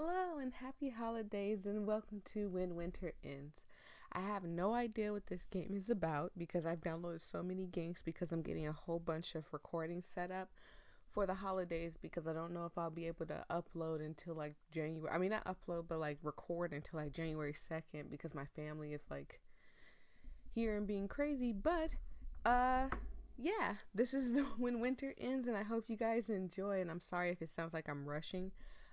Hello and happy holidays and welcome to When Winter Ends. I have no idea what this game is about because I've downloaded so many games because I'm getting a whole bunch of recordings set up for the holidays because I don't know if I'll be able to upload until like January. I mean, not upload, but like record until like January 2nd because my family is like here and being crazy. But, uh, yeah, this is When Winter Ends and I hope you guys enjoy. And I'm sorry if it sounds like I'm rushing.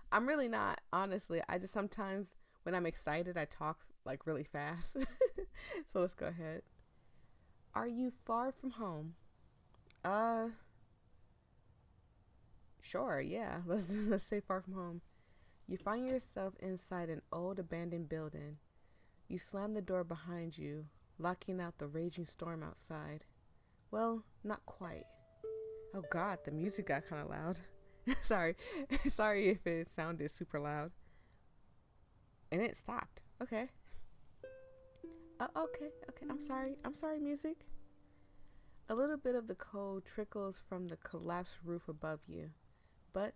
I'm really not, honestly. I just sometimes when I'm excited, I talk like really fast. So let's go ahead. Are you far from home? Uh, sure, yeah. Let's say far from home. You find yourself inside an old abandoned building. You slam the door behind you, locking out the raging storm outside. Well, not quite. Oh God, the music got kind of loud. Sorry, sorry if it sounded super loud. And it stopped. Okay. Okay. I'm sorry. I'm sorry, music. A little bit of the cold trickles from the collapsed roof above you, but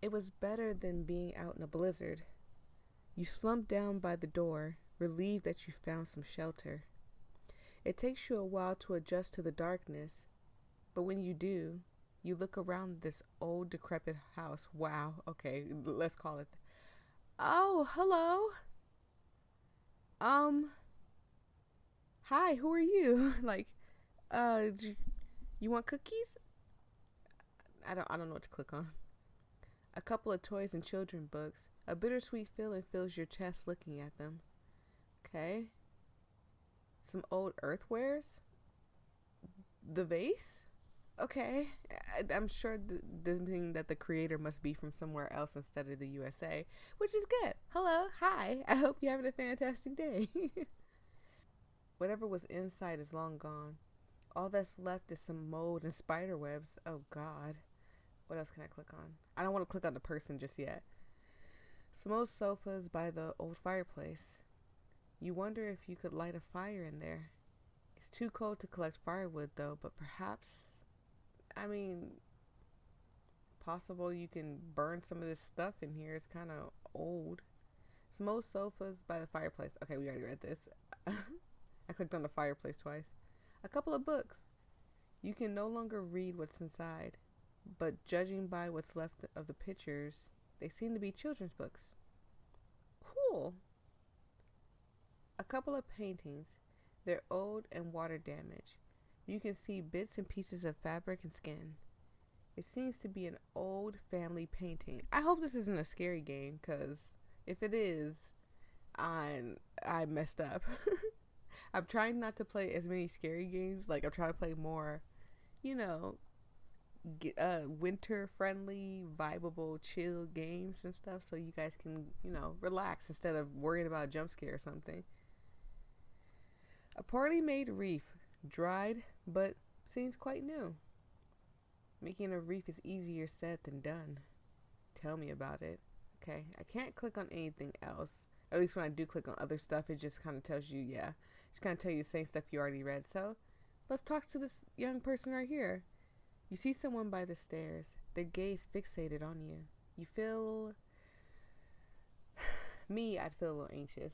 it was better than being out in a blizzard. You slump down by the door, relieved that you found some shelter. It takes you a while to adjust to the darkness, but when you do, you look around this old decrepit house. Wow, okay, let's call it. Oh, hello. Um, Hi, who are you? Like, you want cookies? I don't know what to click on. A couple of toys and children books. A bittersweet feeling fills your chest looking at them. Okay. Some old earthwares. The vase? Okay. I'm sure the thing that the creator must be from somewhere else instead of the USA, which is good. Hello, hi. I hope you're having a fantastic day. Whatever was inside is long gone. All that's left is some mold and spider webs. Oh, God. What else can I click on? I don't want to click on the person just yet. Some old sofas by the old fireplace. You wonder if you could light a fire in there. It's too cold to collect firewood, though, but perhaps, I mean, possible you can burn some of this stuff in here. It's kind of old. Some old sofas by the fireplace. Okay, we already read this. I clicked on the fireplace twice. A couple of books. You can no longer read what's inside, but judging by what's left of the pictures, they seem to be children's books. Cool. A couple of paintings. They're old and water damaged. You can see bits and pieces of fabric and skin. It seems to be an old family painting. I hope this isn't a scary game, because if it is, I messed up. I'm trying not to play as many scary games. Like, I'm trying to play more, you know, winter friendly, vibeable, chill games and stuff so you guys can, relax instead of worrying about a jump scare or something. A poorly made reef, dried but seems quite new. Making a reef is easier said than done. Tell me about it. Okay, I can't click on anything else. At least when I do click on other stuff, it just kind of tells you, yeah, just kind of tell you the same stuff you already read. So let's talk to this young person right here. You see someone by the stairs, their gaze fixated on you. You feel. I'd feel a little anxious.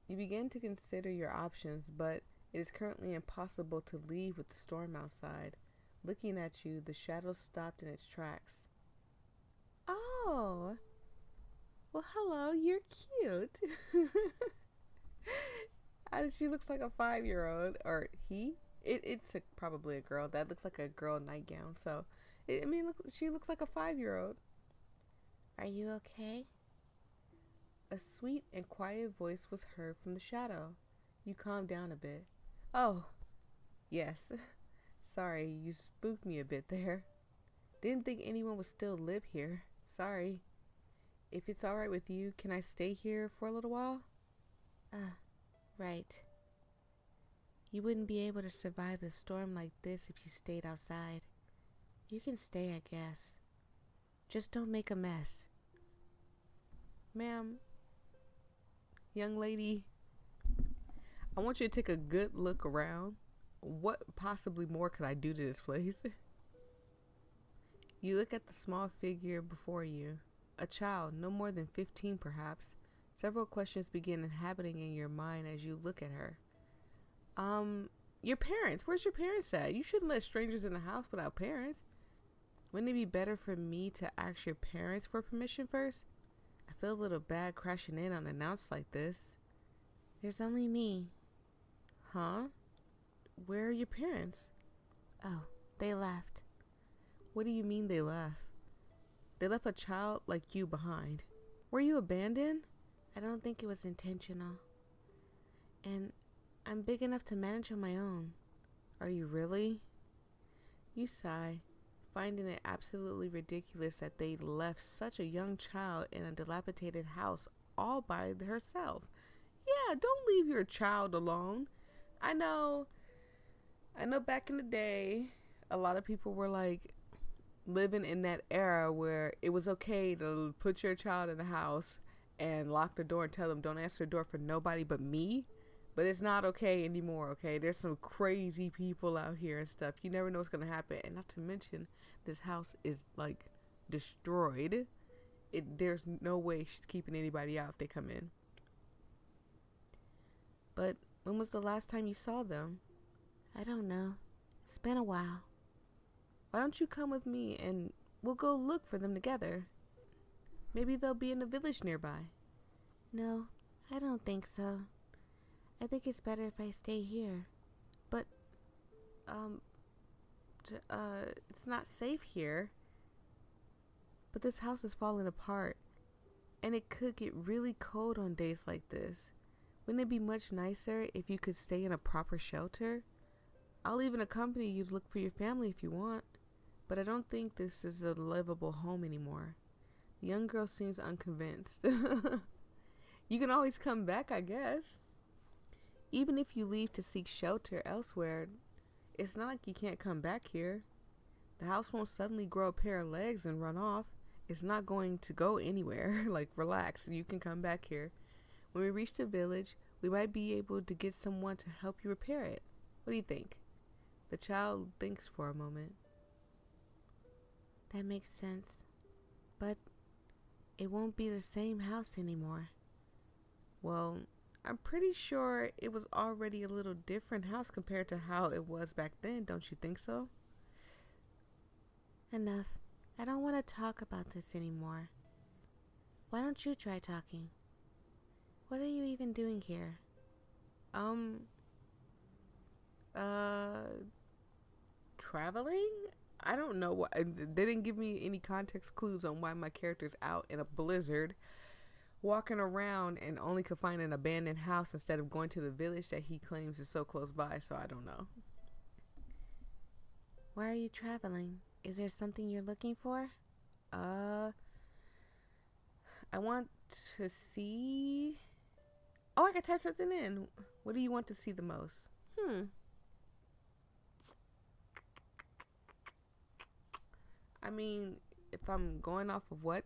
You begin to consider your options, but it is currently impossible to leave with the storm outside. Looking at you, the shadow stopped in its tracks. Oh, well, hello, you're cute. She looks like a 5 year old, or he. Probably a girl. That looks like a girl nightgown. So, she looks like a 5 year old. Are you okay? A sweet and quiet voice was heard from the shadow. You calmed down a bit. Oh, yes. Sorry, you spooked me a bit there. Didn't think anyone would still live here. Sorry. If it's alright with you, can I stay here for a little while? Ah, right. You wouldn't be able to survive a storm like this if you stayed outside. You can stay, I guess. Just don't make a mess. Ma'am, young lady, I want you to take a good look around. What possibly more could I do to this place? You look at the small figure before you. A child, no more than 15 perhaps. Several questions begin inhabiting in your mind as you look at her. Your parents. Where's your parents at? You shouldn't let strangers in the house without parents. Wouldn't it be better for me to ask your parents for permission first? I feel a little bad crashing in unannounced like this. There's only me. Huh? Where are your parents? Oh, they left. What do you mean they left? They left a child like you behind. Were you abandoned? I don't think it was intentional. And I'm big enough to manage on my own. Are you really? You sigh, finding it absolutely ridiculous that they left such a young child in a dilapidated house all by herself. Yeah, don't leave your child alone. I know back in the day, a lot of people were like living in that era where it was okay to put your child in the house and lock the door and tell them don't answer the door for nobody but me. But it's not okay anymore, okay? There's some crazy people out here and stuff. You never know what's going to happen. And not to mention, this house is, like, destroyed. There's no way she's keeping anybody out if they come in. But when was the last time you saw them? I don't know. It's been a while. Why don't you come with me and we'll go look for them together? Maybe they'll be in a village nearby. No, I don't think so. I think it's better if I stay here. But, it's not safe here. But this house is falling apart. And it could get really cold on days like this. Wouldn't it be much nicer if you could stay in a proper shelter? I'll even accompany you to look for your family if you want. But I don't think this is a livable home anymore. The young girl seems unconvinced. You can always come back, I guess. Even if you leave to seek shelter elsewhere, it's not like you can't come back here. The house won't suddenly grow a pair of legs and run off. It's not going to go anywhere. Like, relax, you can come back here. When we reach the village, we might be able to get someone to help you repair it. What do you think? The child thinks for a moment. That makes sense. But it won't be the same house anymore. Well, I'm pretty sure it was already a little different house compared to how it was back then, don't you think so? Enough. I don't want to talk about this anymore. Why don't you try talking? What are you even doing here? Traveling? I don't know what. They didn't give me any context clues on why my character's out in a blizzard, walking around and only could find an abandoned house instead of going to the village that he claims is so close by, so I don't know. Why are you traveling? Is there something you're looking for? I want to see... Oh, I can type something in. What do you want to see the most? I mean, if I'm going off of what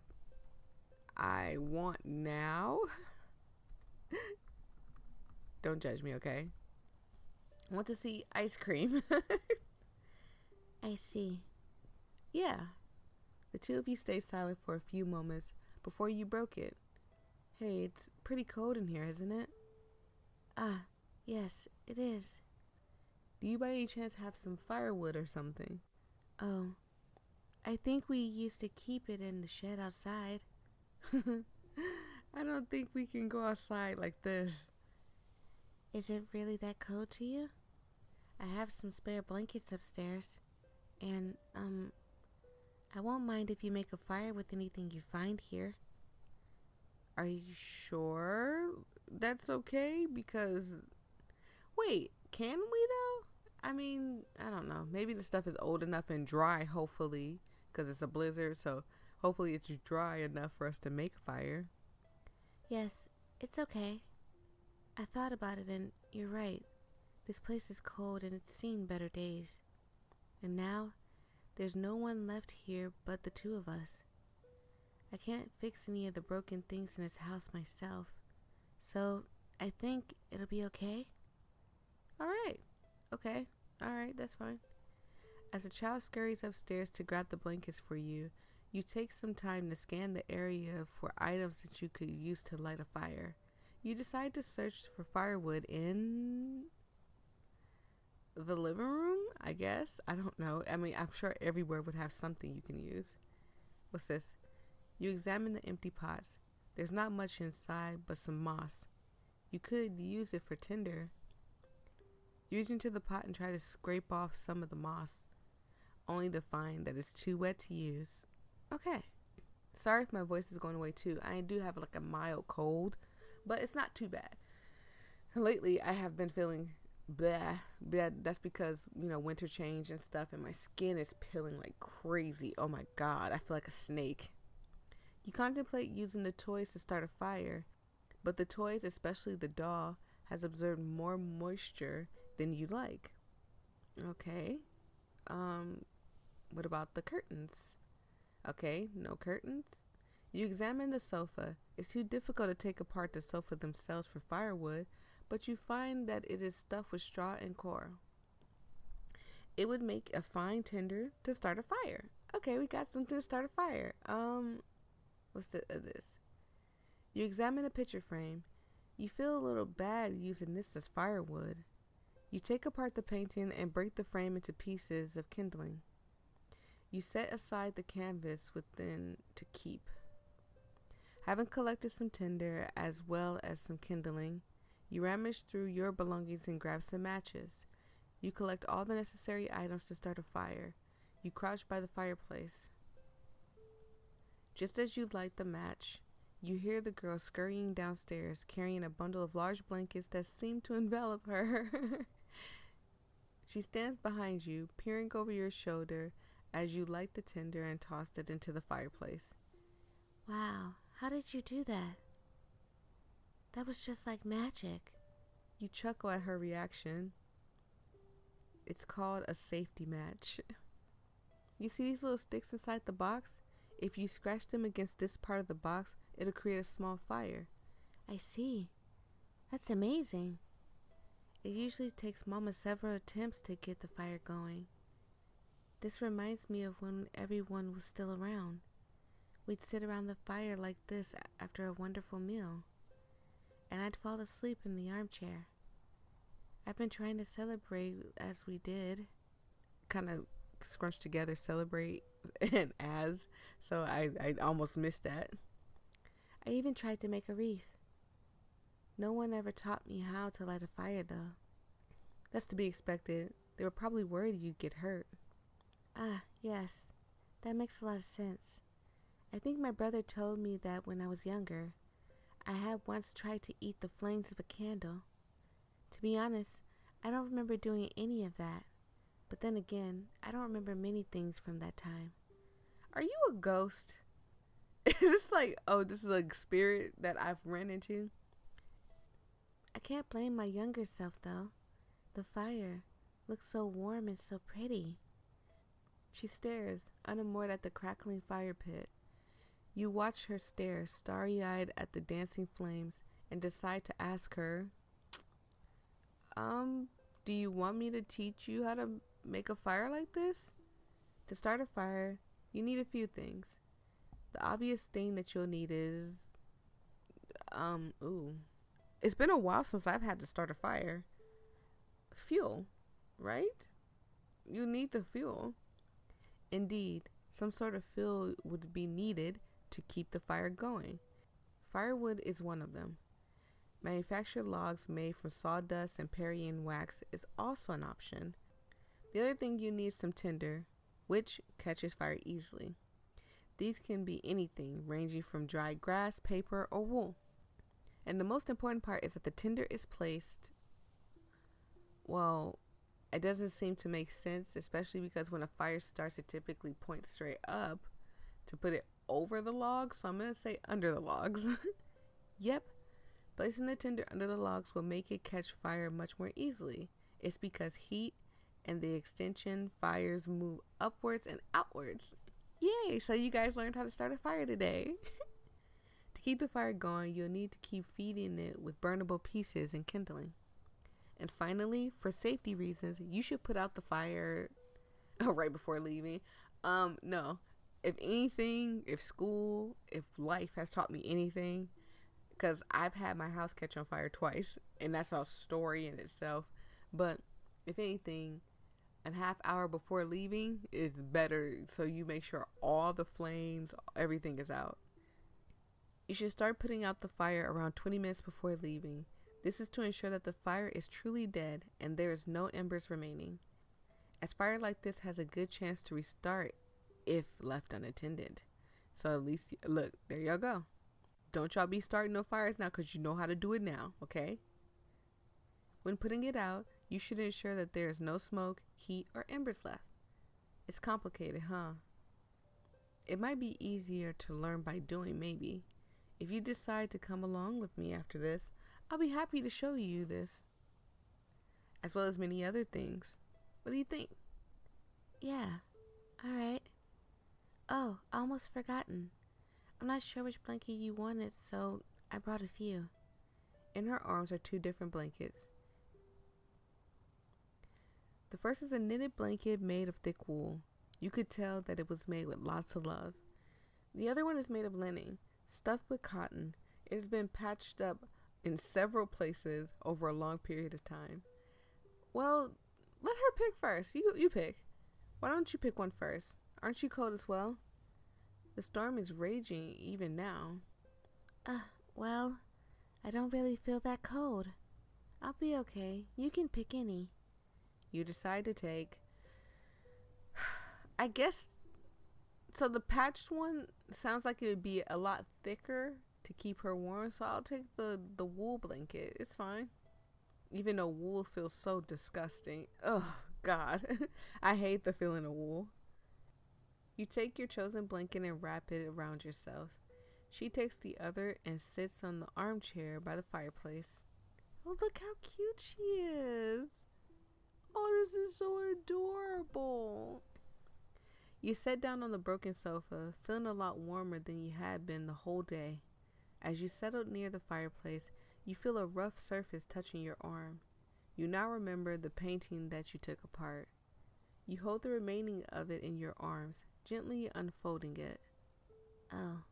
I want now, don't judge me, okay? I want to see ice cream. I see. Yeah. The two of you stay silent for a few moments before you broke it. Hey, it's pretty cold in here, isn't it? Ah, yes, it is. Do you by any chance have some firewood or something? Oh, I think we used to keep it in the shed outside. I don't think we can go outside like this. Is it really that cold to you? I have some spare blankets upstairs. And, I won't mind if you make a fire with anything you find here. Are you sure that's okay? Because, wait, can we though? I mean, I don't know. Maybe the stuff is old enough and dry, hopefully, because it's a blizzard, so hopefully it's dry enough for us to make a fire. Yes, it's okay. I thought about it and you're right. This place is cold and it's seen better days. And now, there's no one left here but the two of us. I can't fix any of the broken things in this house myself, so I think it'll be okay. Alright, okay, alright, that's fine. As the child scurries upstairs to grab the blankets for you, You take some time to scan the area for items that you could use to light a fire. You decide to search for firewood in the living room, I guess. I don't know. I mean, I'm sure everywhere would have something you can use. What's this? You examine the empty pots. There's not much inside but some moss. You could use it for tinder. You reach into the pot and try to scrape off some of the moss, only to find that it's too wet to use. Okay. Sorry if my voice is going away too. I do have like a mild cold, but it's not too bad. Lately, I have been feeling blah. That's because, winter change and stuff, and my skin is peeling like crazy. Oh my god, I feel like a snake. You contemplate using the toys to start a fire, but the toys, especially the doll, has absorbed more moisture than you like. Okay. What about the curtains? Okay, no curtains. You examine the sofa. It's too difficult to take apart the sofa themselves for firewood, but you find that it is stuffed with straw and coral. It would make a fine tinder to start a fire. Okay, we got something to start a fire. What's this? You examine a picture frame. You feel a little bad using this as firewood. You take apart the painting and break the frame into pieces of kindling. You set aside the canvas within to keep. Having collected some tinder as well as some kindling, you rummage through your belongings and grab some matches. You collect all the necessary items to start a fire. You crouch by the fireplace. Just as you light the match, you hear the girl scurrying downstairs, carrying a bundle of large blankets that seem to envelop her. She stands behind you, peering over your shoulder as you light the tinder and toss it into the fireplace. Wow, how did you do that? That was just like magic. You chuckle at her reaction. It's called a safety match. You see these little sticks inside the box? If you scratch them against this part of the box, it'll create a small fire. I see. That's amazing. It usually takes Mama several attempts to get the fire going. This reminds me of when everyone was still around. We'd sit around the fire like this after a wonderful meal, and I'd fall asleep in the armchair. I've been trying to celebrate as we did. Kind of scrunched together, celebrate and as, so I almost missed that. I even tried to make a wreath. No one ever taught me how to light a fire though. That's to be expected. They were probably worried you'd get hurt. Ah, yes. That makes a lot of sense. I think my brother told me that when I was younger. I had once tried to eat the flames of a candle. To be honest, I don't remember doing any of that. But then again, I don't remember many things from that time. Are you a ghost? Is this like, this is a spirit that I've ran into? I can't blame my younger self though. The fire looks so warm and so pretty. She stares, unmoored at the crackling fire pit. You watch her stare, starry-eyed at the dancing flames, and decide to ask her, do you want me to teach you how to make a fire like this? To start a fire, you need a few things. The obvious thing that you'll need is, it's been a while since I've had to start a fire. Fuel, right? You need the fuel. Indeed, some sort of fuel would be needed to keep the fire going. Firewood is one of them. Manufactured logs made from sawdust and Parian wax is also an option. The other thing you need is some tinder, which catches fire easily. These can be anything, ranging from dried grass, paper, or wool. And the most important part is that the tinder is placed, it doesn't seem to make sense, especially because when a fire starts, it typically points straight up to put it over the logs. So I'm going to say under the logs. Yep. Placing the tinder under the logs will make it catch fire much more easily. It's because heat and the extension fires move upwards and outwards. Yay! So you guys learned how to start a fire today. To keep the fire going, you'll need to keep feeding it with burnable pieces and kindling. And finally, for safety reasons, you should put out the fire right before leaving. No. If anything, if school, if life has taught me anything, because I've had my house catch on fire twice, and that's a story in itself. But if anything, a half hour before leaving is better, so you make sure all the flames, everything is out. You should start putting out the fire around 20 minutes before leaving. This is to ensure that the fire is truly dead and there is no embers remaining, as fire like this has a good chance to restart if left unattended. So at least, look, there y'all go. Don't y'all be starting no fires now because you know how to do it now, okay? When putting it out, you should ensure that there is no smoke, heat, or embers left. It's complicated, huh? It might be easier to learn by doing, maybe. If you decide to come along with me after this, I'll be happy to show you this, as well as many other things. What do you think? Yeah, alright. Oh, I almost forgotten. I'm not sure which blanket you wanted, so I brought a few. In her arms are two different blankets. The first is a knitted blanket made of thick wool. You could tell that it was made with lots of love. The other one is made of linen, stuffed with cotton. It has been patched up in several places over a long period of time. Well, let her pick first. You pick. Why don't you pick one first? Aren't you cold as well? The storm is raging even now. Well, I don't really feel that cold. I'll be okay. You can pick any. You decide to take, I guess, so the patched one sounds like it would be a lot thicker to keep her warm, so I'll take the wool blanket. It's fine. Even though wool feels so disgusting. Oh, God. I hate the feeling of wool. You take your chosen blanket and wrap it around yourself. She takes the other and sits on the armchair by the fireplace. Oh, look how cute she is. Oh, this is so adorable. You sit down on the broken sofa, feeling a lot warmer than you had been the whole day. As you settle near the fireplace, you feel a rough surface touching your arm. You now remember the painting that you took apart. You hold the remaining of it in your arms, gently unfolding it. Oh,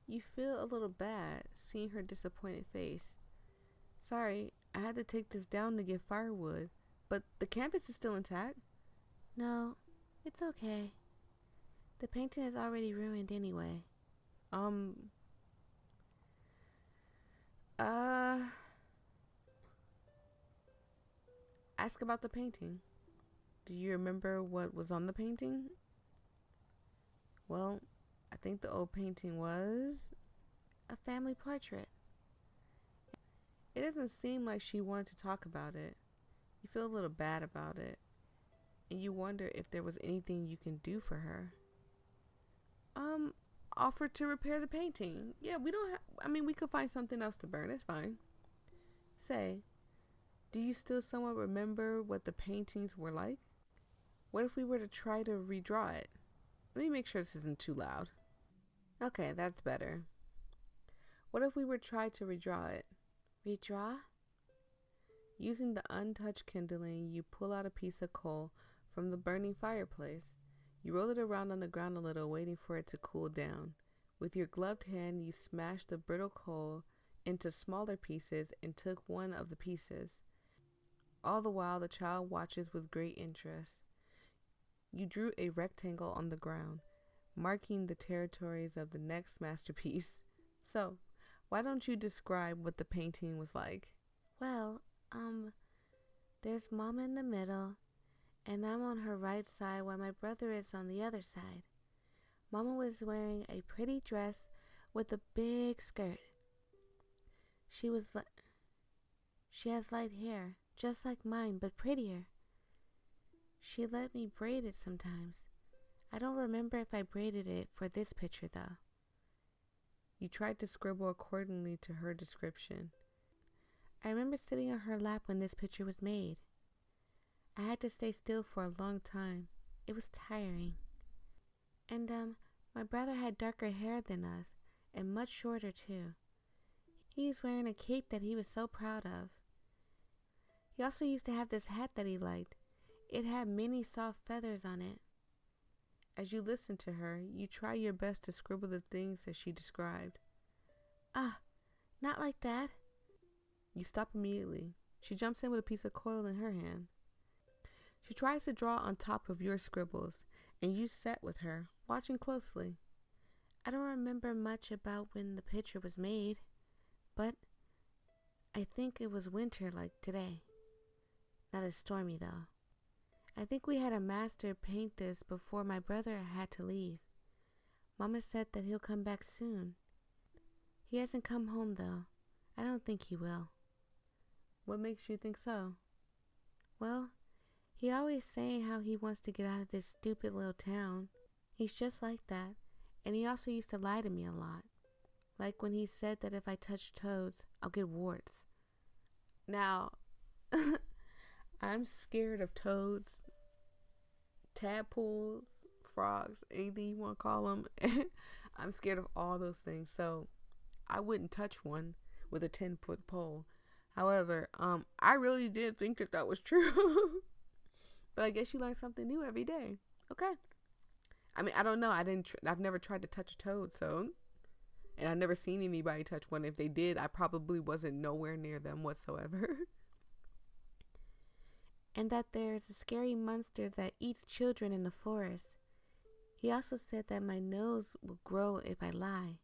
You feel a little bad, seeing her disappointed face. Sorry, I had to take this down to get firewood, but the canvas is still intact. no, it's okay. The painting is already ruined anyway. Um, uh, ask about the painting. Do you remember what was on the painting? Well, I think the old painting was A family portrait. It doesn't seem like she wanted to talk about it. You feel a little bad about it, and you wonder if there was anything you can do for her. Offer to repair the painting. Yeah, we don't we could find something else to burn. It's fine. Say, do you still somewhat remember what the paintings were like? What if we were to try to redraw it? Let me make sure this isn't too loud. Okay, that's better. What if we were to try to redraw it? Redraw? Using the untouched kindling, you pull out a piece of coal from the burning fireplace. You roll it around on the ground a little, waiting for it to cool down. With your gloved hand, you smash the brittle coal into smaller pieces and took one of the pieces. All the while, the child watches with great interest. You drew a rectangle on the ground, marking the territories of the next masterpiece. So, why don't you describe what the painting was like? Well, there's Mama in the middle, and I'm on her right side while my brother is on the other side. Mama was wearing a pretty dress with a big skirt. She has light hair, just like mine, but prettier. She let me braid it sometimes. I don't remember if I braided it for this picture, though. You tried to scribble accordingly to her description. I remember sitting on her lap when this picture was made. I had to stay still for a long time. It was tiring. And, my brother had darker hair than us, and much shorter, too. He was wearing a cape that he was so proud of. He also used to have this hat that he liked. It had many soft feathers on it. As you listen to her, you try your best to scribble the things that she described. Ah, not like that. You stop immediately. She jumps in with a piece of coil in her hand. She tries to draw on top of your scribbles, and you sat with her, watching closely. I don't remember much about when the picture was made, but I think it was winter like today. Not as stormy though. I think we had a master paint this before my brother had to leave. Mama said that he'll come back soon. He hasn't come home though. I don't think he will. What makes you think so? Well, he always saying how he wants to get out of this stupid little town. He's just like that. And he also used to lie to me a lot. Like when he said that if I touch toads, I'll get warts. Now, I'm scared of toads, tadpoles, frogs, anything you want to call them. I'm scared of all those things. So I wouldn't touch one with a 10-foot pole. However, I really did think that that was true. But I guess you learn something new every day. Okay. I mean, I don't know. I've never tried to touch a toad, so. And I've never seen anybody touch one. If they did, I probably wasn't nowhere near them whatsoever. And that there's a scary monster that eats children in the forest. He also said that my nose will grow if I lie.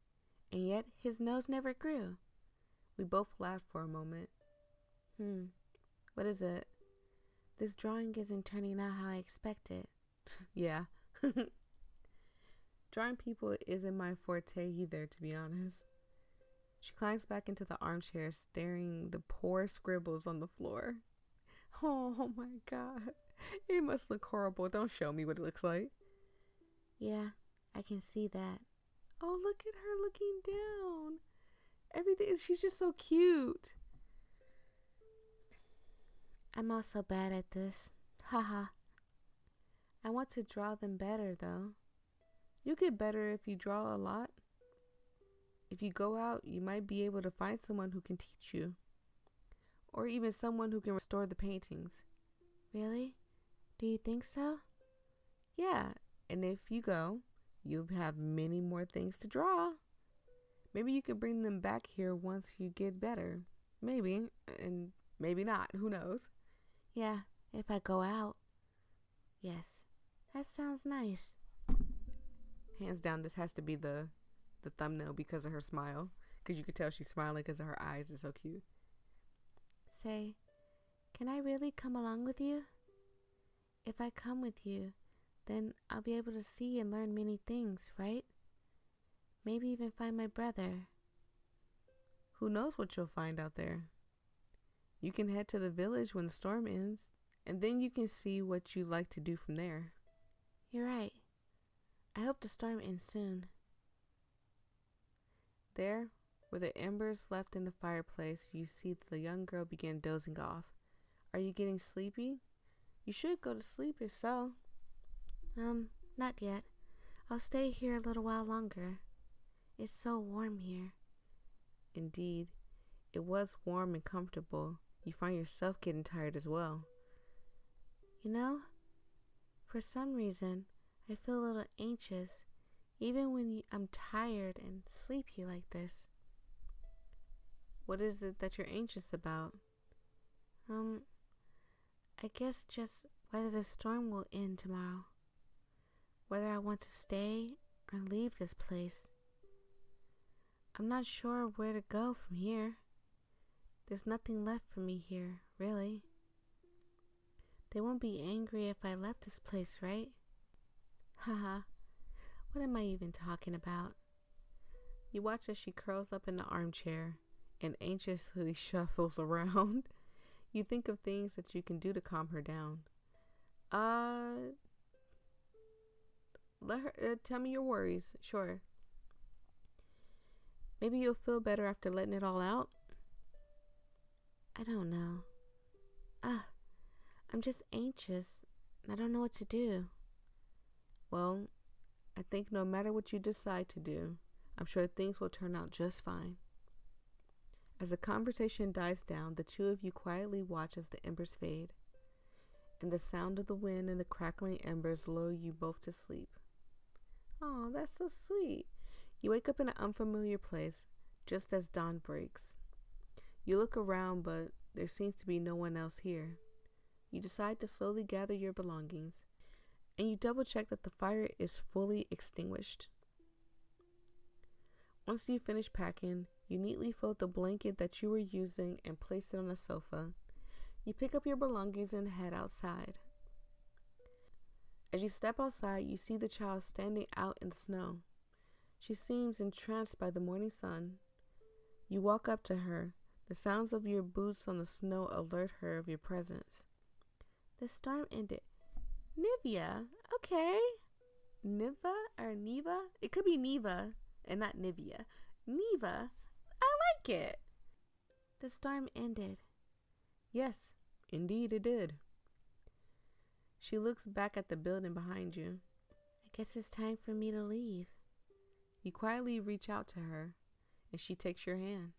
And yet, his nose never grew. We both laughed for a moment. What is it? This drawing isn't turning out how I expected. Yeah. Drawing people isn't my forte either, to be honest. She climbs back into the armchair, staring the poor scribbles on the floor. Oh my god. It must look horrible. Don't show me what it looks like. Yeah, I can see that. Oh, look at her looking down. Everything, she's just so cute. I'm also bad at this. Haha. I want to draw them better, though. You get better if you draw a lot. If you go out, you might be able to find someone who can teach you. Or even someone who can restore the paintings. Really? Do you think so? Yeah, and if you go, you'll have many more things to draw. Maybe you could bring them back here once you get better. Maybe, and maybe not. Who knows? Yeah, if I go out. Yes, that sounds nice. Hands down, this has to be the thumbnail because of her smile. Because you could tell she's smiling because of her eyes. It's so cute. Say, can I really come along with you? If I come with you, then I'll be able to see and learn many things, right? Maybe even find my brother. Who knows what you'll find out there? You can head to the village when the storm ends, and then you can see what you like to do from there. You're right. I hope the storm ends soon. There, where the embers left in the fireplace, you see the young girl begin dozing off. Are you getting sleepy? You should go to sleep if so. Not yet. I'll stay here a little while longer. It's so warm here. Indeed, it was warm and comfortable. You find yourself getting tired as well. You know, for some reason, I feel a little anxious, even when I'm tired and sleepy like this. What is it that you're anxious about? I guess just whether the storm will end tomorrow. Whether I want to stay or leave this place. I'm not sure where to go from here. There's nothing left for me here, really. They won't be angry if I left this place, right? Haha, what am I even talking about? You watch as she curls up in the armchair and anxiously shuffles around. You think of things that you can do to calm her down. Let her tell me your worries. Sure. Maybe you'll feel better after letting it all out. I don't know. I'm just anxious. I don't know what to do. Well, I think no matter what you decide to do, I'm sure things will turn out just fine. As the conversation dies down, the two of you quietly watch as the embers fade, and the sound of the wind and the crackling embers lull you both to sleep. Oh, that's so sweet. You wake up in an unfamiliar place just as dawn breaks. You look around, but there seems to be no one else here. You decide to slowly gather your belongings, and you double check that the fire is fully extinguished. Once you finish packing, you neatly fold the blanket that you were using and place it on the sofa. You pick up your belongings and head outside. As you step outside, you see the child standing out in the snow. She seems entranced by the morning sun. You walk up to her. The sounds of your boots on the snow alert her of your presence. The storm ended. Nivea? Okay. Niva or Neva? It could be Neva and not Nivea. Neva? I like it. The storm ended. Yes, indeed it did. She looks back at the building behind you. I guess it's time for me to leave. You quietly reach out to her, and she takes your hand.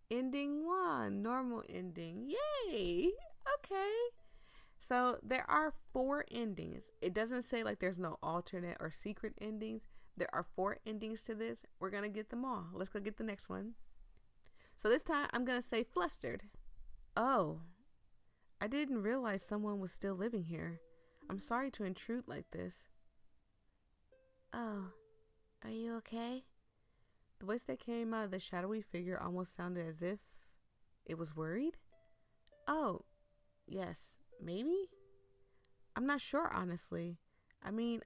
Ending 1, normal ending. Yay! Okay. So there are 4 endings. It doesn't say like there's no alternate or secret endings. There are 4 endings to this. We're going to get them all. Let's go get the next one. So this time I'm going to say flustered. Oh, I didn't realize someone was still living here. I'm sorry to intrude like this. Oh, are you okay? The voice that came out of the shadowy figure almost sounded as if it was worried. Oh, yes, maybe? I'm not sure, honestly. I mean,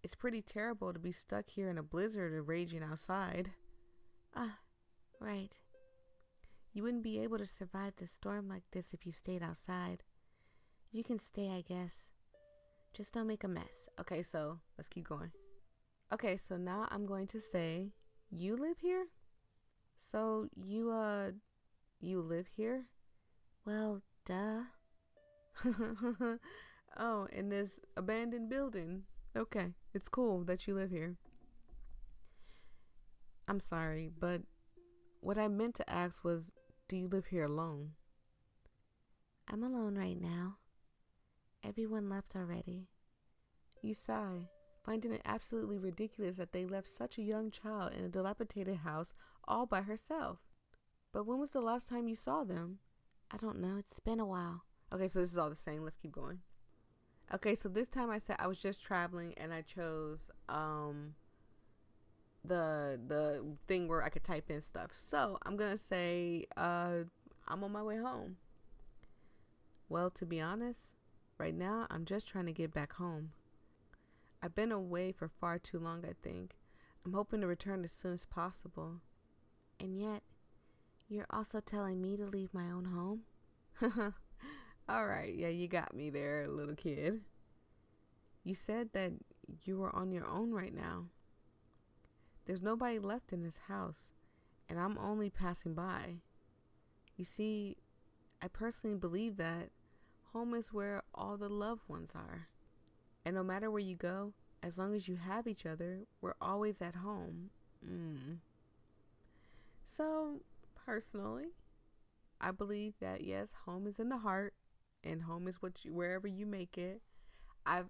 it's pretty terrible to be stuck here in a blizzard and raging outside. Ah, right. You wouldn't be able to survive the storm like this if you stayed outside. You can stay, I guess. Just don't make a mess. Okay, so let's keep going. Okay, so now I'm going to say, you live here? So you live here? Well, duh. Oh, in this abandoned building. Okay, it's cool that you live here. I'm sorry, but what I meant to ask was, do you live here alone? I'm alone right now. Everyone left already. You sigh, finding it absolutely ridiculous that they left such a young child in a dilapidated house all by herself. But when was the last time you saw them? I don't know. It's been a while. Okay, so this is all the same. Let's keep going. Okay, so this time I said I was just traveling and I chose the thing where I could type in stuff. So I'm gonna say I'm on my way home. Well, to be honest, right now I'm just trying to get back home. I've been away for far too long, I think. I'm hoping to return as soon as possible. And yet, you're also telling me to leave my own home? Alright, yeah, you got me there, little kid. You said that you were on your own right now. There's nobody left in this house, and I'm only passing by. You see, I personally believe that home is where all the loved ones are. And no matter where you go, as long as you have each other, we're always at home. So, personally, I believe that yes, home is in the heart, and home is wherever you make it.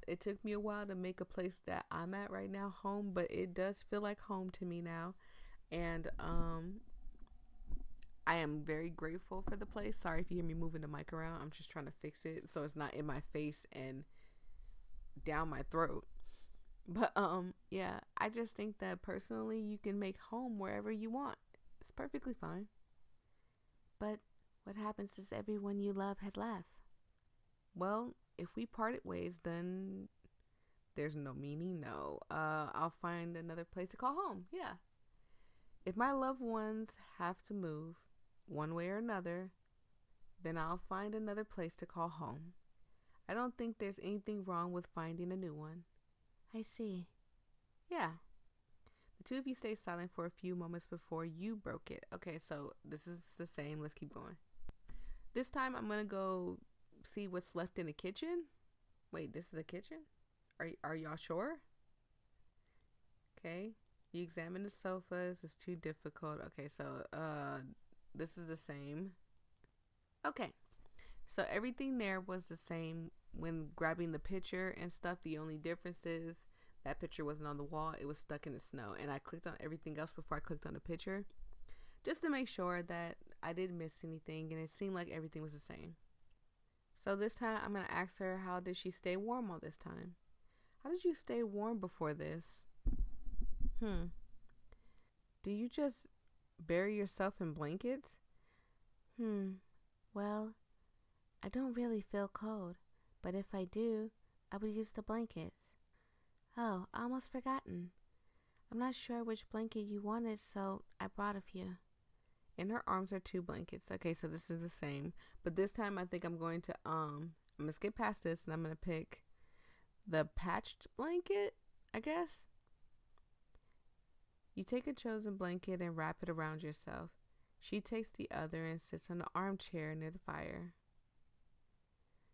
It took me a while to make a place that I'm at right now home, but it does feel like home to me now. And I am very grateful for the place. Sorry if you hear me moving the mic around. I'm just trying to fix it so it's not in my face and down my throat. But yeah, I just think that personally you can make home wherever you want. It's perfectly fine. But what happens if everyone you love had left? Well, if we parted ways, then there's no meaning. No, I'll find another place to call home. Yeah. If my loved ones have to move one way or another, then I'll find another place to call home. I don't think there's anything wrong with finding a new one. I see. Yeah. The two of you stay silent for a few moments before you broke it. Okay, so this is the same. Let's keep going. This time I'm going to go see what's left in the kitchen. Wait, this is a kitchen? Are y'all sure? Okay. You examine the sofas. It's too difficult. Okay, so this is the same. Okay. So everything there was the same when grabbing the picture and stuff. The only difference is That picture wasn't on the wall. It was stuck in the snow. And I clicked on everything else before I clicked on the picture, just to make sure that I didn't miss anything, and it seemed like everything was the same. So this time I'm going to ask her, how did she stay warm all this time? How did you stay warm before this? Do you just bury yourself in blankets? Well, I don't really feel cold, but if I do, I would use the blankets. Oh, I almost forgotten. I'm not sure which blanket you wanted, so I brought a few. In her arms are 2 blankets. Okay, so this is the same. But this time I think I'm going to skip past this, and I'm gonna pick the patched blanket, I guess. You take a chosen blanket and wrap it around yourself. She takes the other and sits on the armchair near the fire.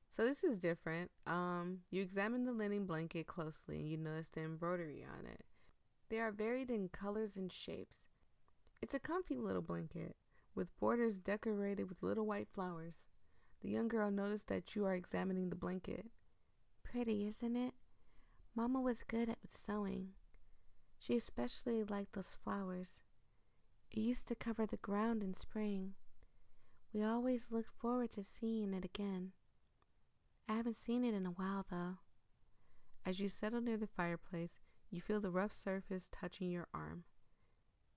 So this is different. You examine the linen blanket closely and you notice the embroidery on it. They are varied in colors and shapes. It's a comfy little blanket with borders decorated with little white flowers. The young girl noticed that you are examining the blanket. Pretty, isn't it? Mama was good at sewing. She especially liked those flowers. It used to cover the ground in spring. We always looked forward to seeing it again. I haven't seen it in a while, though. As you settle near the fireplace, you feel the rough surface touching your arm.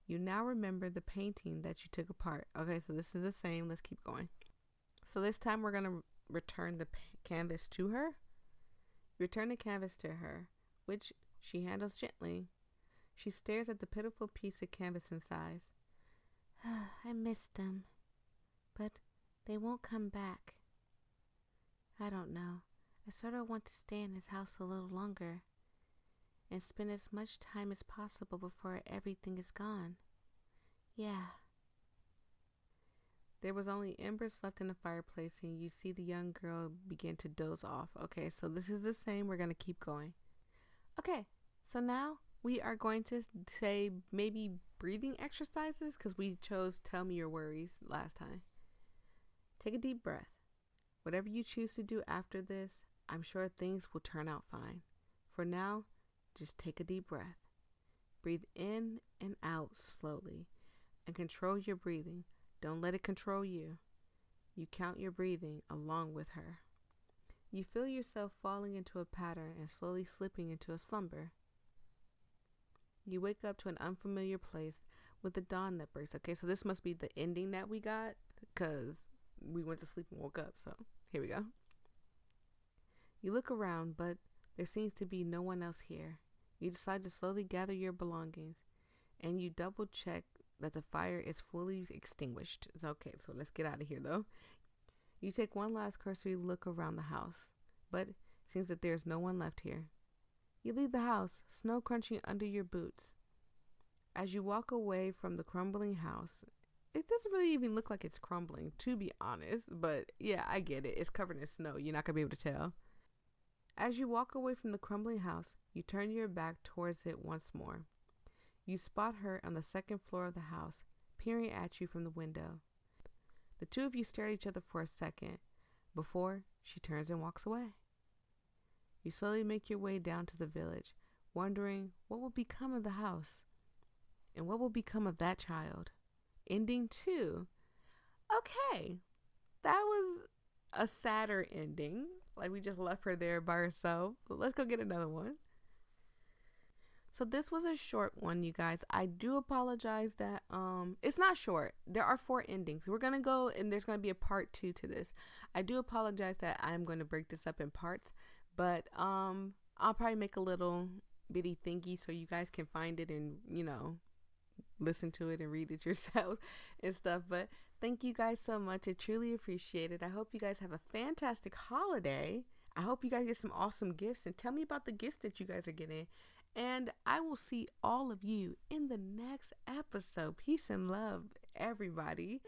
You now remember the painting that you took apart. Okay, so this is the same. Let's keep going. So this time we're going to return the canvas to her. Return the canvas to her, which she handles gently. She stares at the pitiful piece of canvas and sighs. I miss them, but they won't come back. I don't know. I sort of want to stay in this house a little longer and spend as much time as possible before everything is gone. Yeah. There was only embers left in the fireplace, and you see the young girl begin to doze off. Okay, so this is the same. We're going to keep going. Okay, so now we are going to say maybe breathing exercises, because we chose Tell Me Your Worries last time. Take a deep breath. Whatever you choose to do after this, I'm sure things will turn out fine. For now, just take a deep breath. Breathe in and out slowly and control your breathing. Don't let it control you. You count your breathing along with her. You feel yourself falling into a pattern and slowly slipping into a slumber. You wake up to an unfamiliar place with the dawn that breaks. Okay, so this must be the ending that we got, because we went to sleep and woke up. So here we go. You look around, but there seems to be no one else here. You decide to slowly gather your belongings, and you double check that the fire is fully extinguished. It's okay, so let's get out of here though. You take one last cursory look around the house, but it seems that there's no one left here. You leave the house, snow crunching under your boots. As you walk away from the crumbling house, it doesn't really even look like it's crumbling, to be honest, but yeah, I get it. It's covered in snow. You're not going to be able to tell. As you walk away from the crumbling house, you turn your back towards it once more. You spot her on the second floor of the house, peering at you from the window. The two of you stare at each other for a second before she turns and walks away. You slowly make your way down to the village, wondering what will become of the house and what will become of that child. Ending 2. Okay, that was a sadder ending. Like, we just left her there by herself. But let's go get another one. So this was a short one, you guys. I do apologize that it's not short. There are 4 endings. We're gonna go, and there's gonna be a part 2 to this. I do apologize that I'm going to break this up in parts, but I'll probably make a little bitty thingy so you guys can find it and, you know, listen to it and read it yourself and stuff. But thank you guys so much. I truly appreciate it. I hope you guys have a fantastic holiday. I hope you guys get some awesome gifts, and tell me about the gifts that you guys are getting. And I will see all of you in the next episode. Peace and love, everybody.